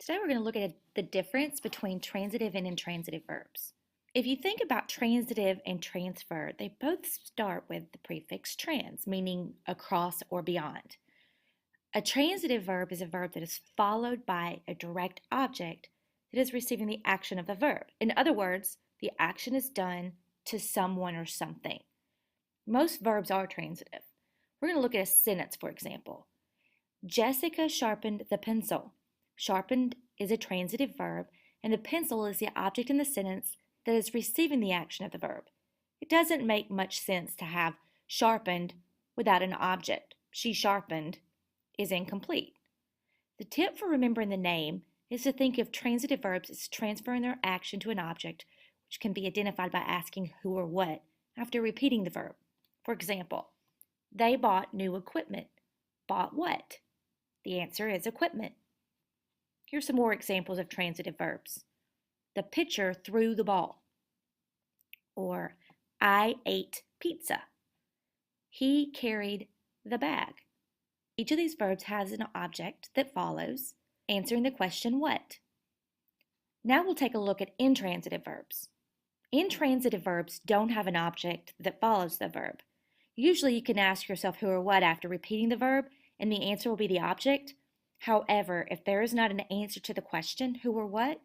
Today we're going to look at the difference between transitive and intransitive verbs. If you think about transitive and transfer, they both start with the prefix trans, meaning across or beyond. A transitive verb is a verb that is followed by a direct object that is receiving the action of the verb. In other words, the action is done to someone or something. Most verbs are transitive. We're going to look at a sentence, for example. Jessica sharpened the pencil. Sharpened is a transitive verb, and the pencil is the object in the sentence that is receiving the action of the verb. It doesn't make much sense to have sharpened without an object. She sharpened is incomplete. The tip for remembering the name is to think of transitive verbs as transferring their action to an object, which can be identified by asking who or what after repeating the verb. For example, they bought new equipment. Bought what? The answer is equipment. Here's some more examples of transitive verbs. The pitcher threw the ball. Or, I ate pizza. He carried the bag. Each of these verbs has an object that follows, answering the question what. Now we'll take a look at intransitive verbs. Intransitive verbs don't have an object that follows the verb. Usually you can ask yourself who or what after repeating the verb, and the answer will be the object. However, if there is not an answer to the question, who or what,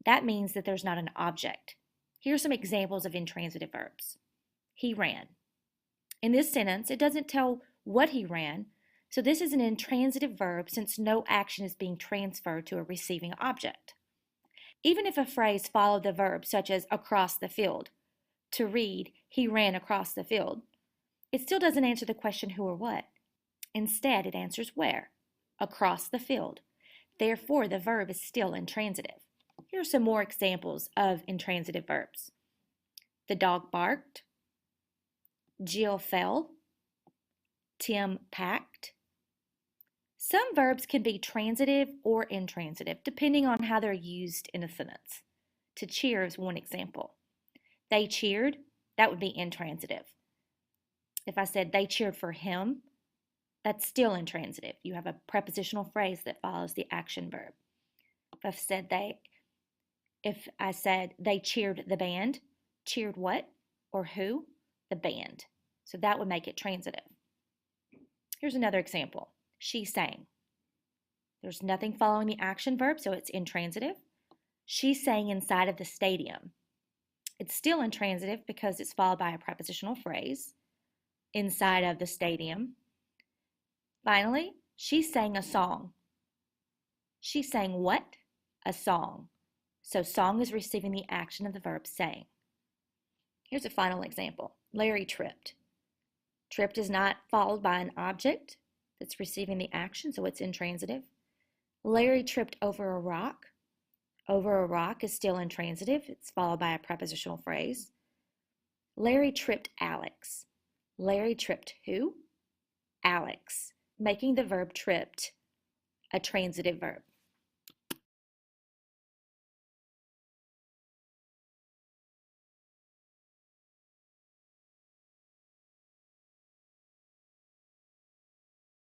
that means that there's not an object. Here are some examples of intransitive verbs. He ran. In this sentence, it doesn't tell what he ran, so this is an intransitive verb since no action is being transferred to a receiving object. Even if a phrase followed the verb, such as across the field, to read, he ran across the field, it still doesn't answer the question who or what. Instead, it answers where. Across the field. Therefore, the verb is still intransitive. Here are some more examples of intransitive verbs. The dog barked. Jill fell. Tim packed. Some verbs can be transitive or intransitive, depending on how they're used in a sentence. To cheer is one example. They cheered, that would be intransitive. If I said they cheered for him, that's still intransitive. You have a prepositional phrase that follows the action verb. If I said they cheered the band, cheered what or who? The band. So that would make it transitive. Here's another example. She sang. There's nothing following the action verb, so it's intransitive. She sang inside of the stadium. It's still intransitive because it's followed by a prepositional phrase. Inside of the stadium. Finally, she sang a song. She sang what? A song. So song is receiving the action of the verb sang. Here's a final example. Larry tripped. Tripped is not followed by an object that's receiving the action, so it's intransitive. Larry tripped over a rock. Over a rock is still intransitive. It's followed by a prepositional phrase. Larry tripped Alex. Larry tripped who? Alex, making the verb tripped a transitive verb.